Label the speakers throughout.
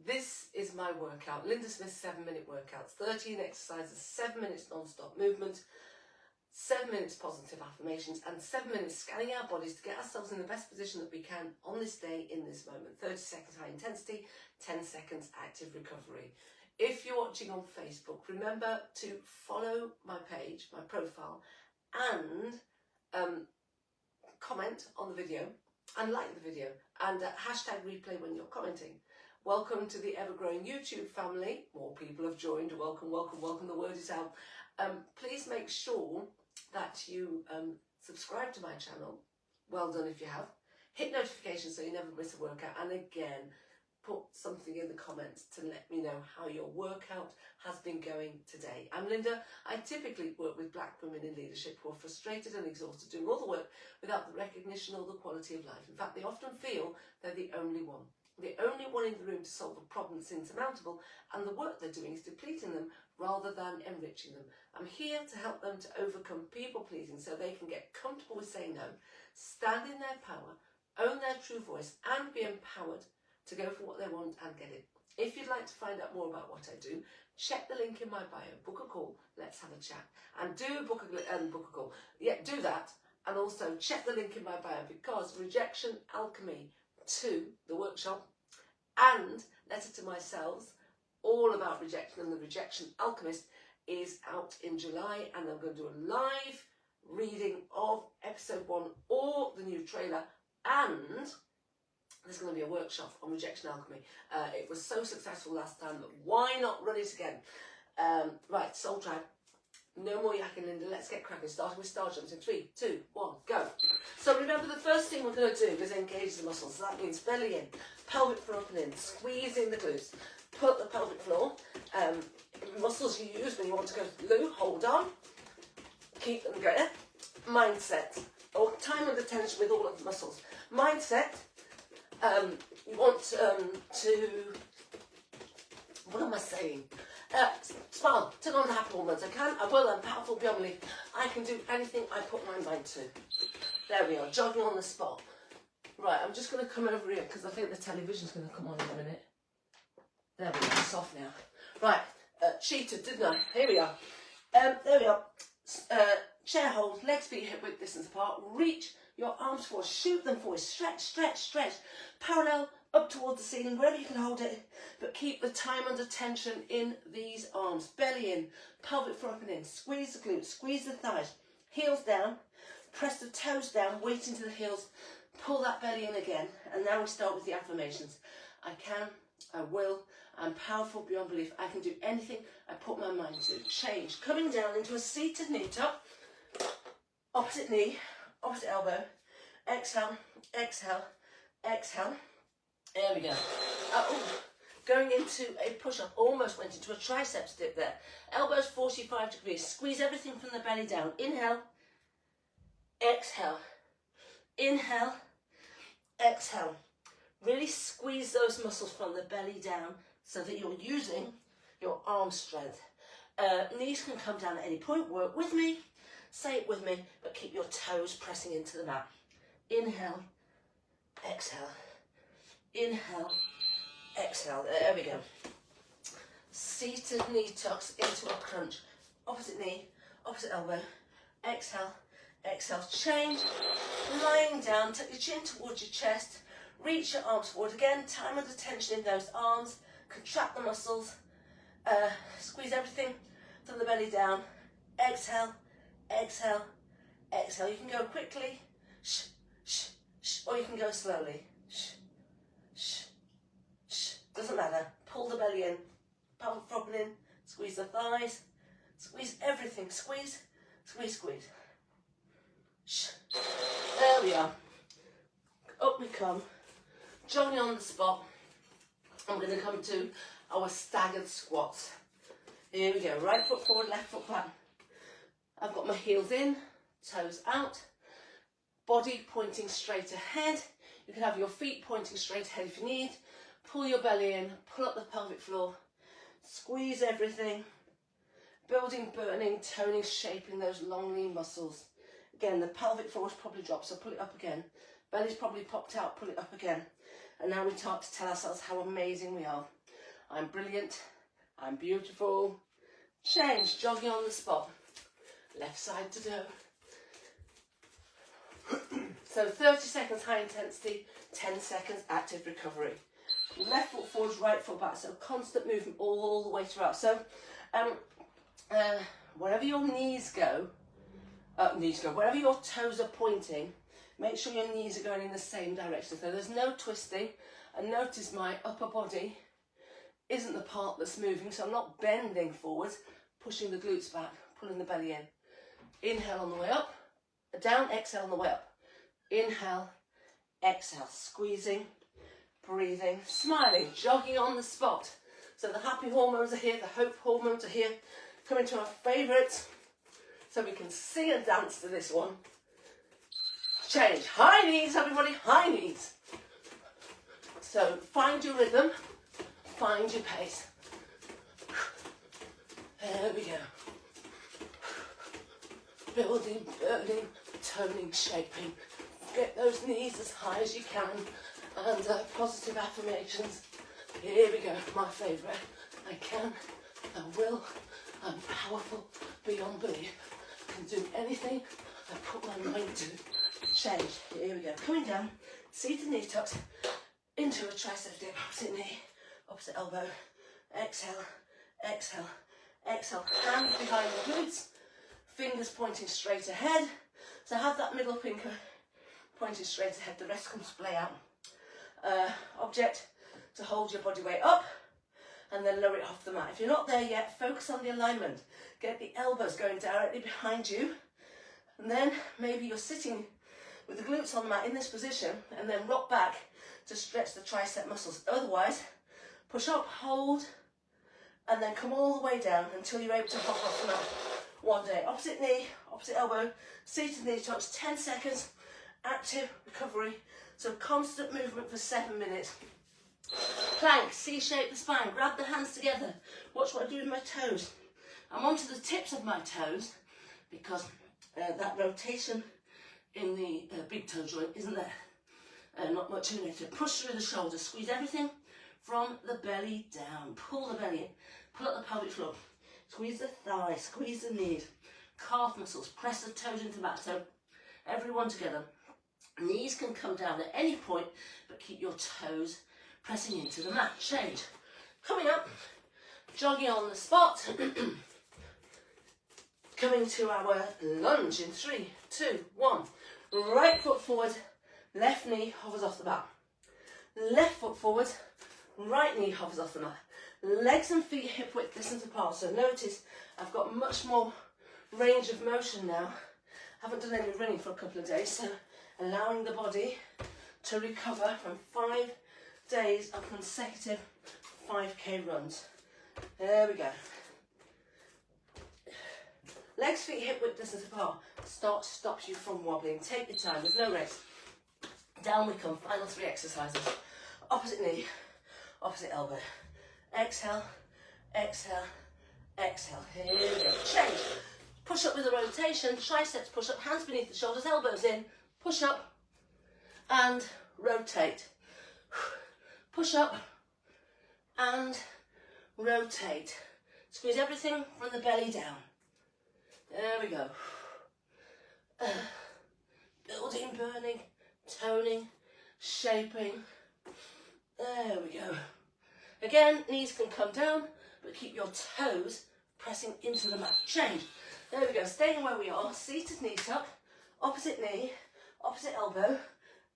Speaker 1: This is my workout, Lynda Smith 7-minute workouts, 13 exercises, 7 minutes non-stop movement, 7 minutes positive affirmations, and 7 minutes scanning our bodies to get ourselves in the best position that we can on this day, in this moment. 30 seconds high intensity, 10 seconds active recovery. If you're watching on Facebook, remember to follow my page, my profile, and comment on the video, and like the video, and hashtag replay when you're commenting. Welcome to the ever-growing YouTube family. More people have joined. Welcome, welcome, welcome. The word is out. Please make sure that you subscribe to my channel. Well done if you have. Hit notifications so you never miss a workout. And again, put something in the comments to let me know how your workout has been going today. I'm Lynda. I typically work with black women in leadership who are frustrated and exhausted, doing all the work without the recognition or the quality of life. In fact, they often feel they're the only one. The only one in the room to solve a problem that's insurmountable, and the work they're doing is depleting them rather than enriching them. I'm here to help them to overcome people-pleasing so they can get comfortable with saying no, stand in their power, own their true voice, and be empowered to go for what they want and get it. If you'd like to find out more about what I do, check the link in my bio, book a call, let's have a chat. And do book a call. Yeah, do that. And also check the link in my bio, because Rejection Alchemy 2, the workshop, and Letter to Myself, all about rejection, and the Rejection Alchemist is out in July, and I'm going to do a live reading of episode 1 or the new trailer, and there's going to be a workshop on Rejection Alchemy. It was so successful last time that why not run it again? Right, soul tribe. No more yakking, Lynda. Let's get cracking. Starting with star jumps in 3, 2, 1, go. So remember, the first thing we're going to do is engage the muscles. So that means belly in, pelvic floor up and in, squeezing the glutes. Put the pelvic floor, muscles you use when you want to go to the loo, hold on. Keep them there. Mindset, or time and attention with all of the muscles. Mindset, you want to, what am I saying? Smile, turn on the happy hormones. I will, I'm powerful beyond belief. I can do anything I put my mind to. There we are, jogging on the spot. Right, I'm just going to come over here because I think the television's going to come on in a minute. There we go, it's off now. Right, cheated, didn't I? Here we are. There we are. Chair hold, legs, feet, hip width distance apart. Reach your arms forward, shoot them forward. Stretch, stretch, stretch. Parallel up towards the ceiling, wherever you can hold it, but keep the time under tension in these arms. Belly in, pelvic floor up and in. Squeeze the glutes, squeeze the thighs. Heels down, press the toes down, weight into the heels. Pull that belly in again. And now we start with the affirmations. I can, I will, I'm powerful beyond belief. I can do anything I put my mind to. Change, coming down into a seated knee tuck. Opposite knee, opposite elbow. Exhale, exhale, exhale. There we go. Going into a push-up. Almost went into a triceps dip there. Elbows 45 degrees. Squeeze everything from the belly down. Inhale. Exhale. Inhale. Exhale. Really squeeze those muscles from the belly down so that you're using your arm strength. Knees can come down at any point. Work with me. Say it with me, but keep your toes pressing into the mat. Inhale. Exhale. Inhale, exhale, there we go. Seated knee tucks into a crunch. Opposite knee, opposite elbow. Exhale, exhale, change. Lying down, tuck your chin towards your chest. Reach your arms forward again. Time and attention in those arms. Contract the muscles. Squeeze everything from the belly down. Exhale, exhale, exhale. You can go quickly, shh, shh, shh, or you can go slowly. Shh. Shh, shh, doesn't matter. Pull the belly in, pelvic floor in, squeeze the thighs, squeeze everything, squeeze, squeeze, squeeze. Shh. There we are. Up we come, jogging on the spot. I'm going to come to our staggered squats. Here we go, right foot forward, left foot back. I've got my heels in, toes out, body pointing straight ahead. You can have your feet pointing straight ahead if you need. Pull your belly in, pull up the pelvic floor, squeeze everything, building, burning, toning, shaping those long lean muscles. Again, the pelvic floor is probably dropped, so pull it up again. Belly's probably popped out, pull it up again. And now we start to tell ourselves how amazing we are. I'm brilliant. I'm beautiful. Change, jogging on the spot. Left side to do. So 30 seconds high intensity, 10 seconds active recovery. Left foot forwards, right foot back. So constant movement all the way throughout. So wherever your knees go, wherever your toes are pointing, make sure your knees are going in the same direction. So there's no twisting. And notice my upper body isn't the part that's moving. So I'm not bending forwards, pushing the glutes back, pulling the belly in. Inhale on the way up, down, exhale on the way up. Inhale, exhale, squeezing, breathing, smiling, jogging on the spot. So the happy hormones are here, the hope hormones are here. Coming to our favourites, so we can sing and dance to this one. Change, high knees everybody, high knees. So find your rhythm, find your pace. There we go. Building, burning, toning, shaping. Get those knees as high as you can. And positive affirmations. Here we go, my favourite. I can, I will, I'm powerful beyond belief. I can do anything I put my mind to. Change. Here we go. Coming down, seated knee tucks into a tricep dip. Opposite knee, opposite elbow. Exhale, exhale, exhale. Hands behind the glutes. Fingers pointing straight ahead. So have that middle finger pointing straight ahead. The rest comes play out. Object to hold your body weight up and then lower it off the mat. If you're not there yet, focus on the alignment. Get the elbows going directly behind you. And then maybe you're sitting with the glutes on the mat in this position and then rock back to stretch the tricep muscles. Otherwise, push up, hold, and then come all the way down until you're able to hop off the mat. One day, opposite knee, opposite elbow, seated knee touch, 10 seconds, active recovery. So constant movement for 7 minutes. Plank, C-shape the spine, grab the hands together. Watch what I do with my toes. I'm onto the tips of my toes because that rotation in the big toe joint isn't there. Not much in it. Push through the shoulders, squeeze everything from the belly down. Pull the belly in, pull up the pelvic floor. Squeeze the thighs, squeeze the knees, calf muscles, press the toes into the mat. So everyone together. Knees can come down at any point, but keep your toes pressing into the mat. Change. Coming up, jogging on the spot. Coming to our lunge in 3, 2, 1. Right foot forward, left knee hovers off the mat. Left foot forward, right knee hovers off the mat. Legs and feet hip width distance apart. So notice I've got much more range of motion now. I haven't done any running for a couple of days, so allowing the body to recover from 5 days of consecutive 5k runs. There we go. Legs, feet, hip width distance apart. Stops you from wobbling. Take your time, there's no rest. Down we come, final 3 exercises. Opposite knee, opposite elbow. Exhale, exhale, exhale. Here we go. Change. Push up with a rotation, triceps push up, hands beneath the shoulders, elbows in. Push up and rotate. Push up and rotate. Squeeze everything from the belly down. There we go. Building, burning, toning, shaping. There we go. Again, knees can come down, but keep your toes pressing into the mat. Change. There we go. Staying where we are. Seated knee tuck. Opposite knee. Opposite elbow.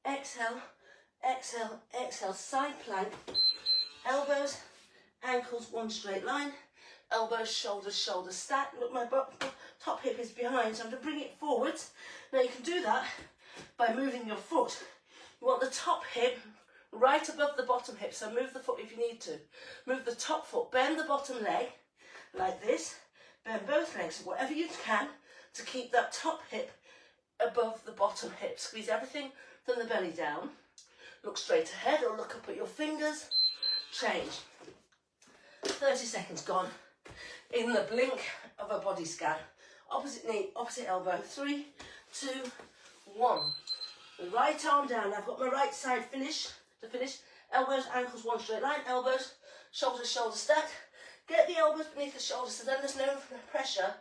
Speaker 1: Exhale. Exhale. Exhale. Side plank. Elbows. Ankles. One straight line. Elbows. Shoulders. Shoulders. Stack. Look, my top hip is behind, so I'm going to bring it forwards. Now you can do that by moving your foot. You want the top hip right above the bottom hip, so move the foot if you need to. Move the top foot, bend the bottom leg like this, bend both legs, whatever you can, to keep that top hip above the bottom hip. Squeeze everything from the belly down. Look straight ahead or look up at your fingers. Change. 30 seconds gone. In the blink of a body scan. Opposite knee, opposite elbow. 3, 2, 1. The right arm down. I've got my right side to finish. Elbows, ankles, one straight line. Elbows,
Speaker 2: Shoulders, shoulders stacked. Get the elbows beneath the shoulders so then there's no pressure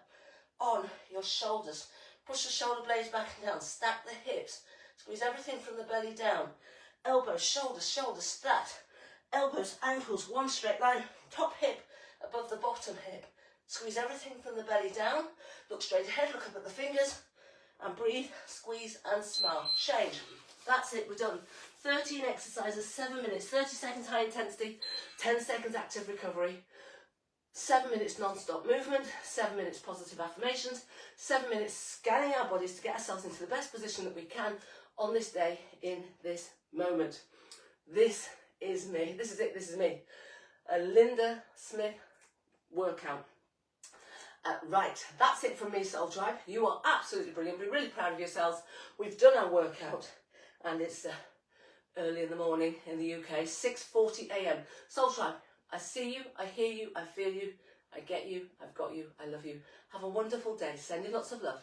Speaker 2: on your shoulders. Push the shoulder blades back and down. Stack the hips. Squeeze everything from the belly down. Elbows, shoulders, shoulders stacked. Elbows, ankles, one straight line. Top hip above the bottom hip. Squeeze everything from the belly down. Look straight ahead, look up at the fingers. And breathe, squeeze and smile. Change. That's it, we're done. 13 exercises, 7 minutes, 30 seconds high intensity, 10 seconds active recovery. 7 minutes non-stop movement, 7 minutes positive affirmations, 7 minutes scanning our bodies to get ourselves into the best position that we can on this day, in this moment. This is me. This is it. This is me. A Lynda Smith workout. Right, that's it from me, Soul Tribe. You are absolutely brilliant. Be really proud of yourselves. We've done our workout, and it's early in the morning in the UK, 6:40 a.m. Soul Tribe, I see you, I hear you, I feel you, I get you, I've got you, I love you. Have a wonderful day. Sending lots of love.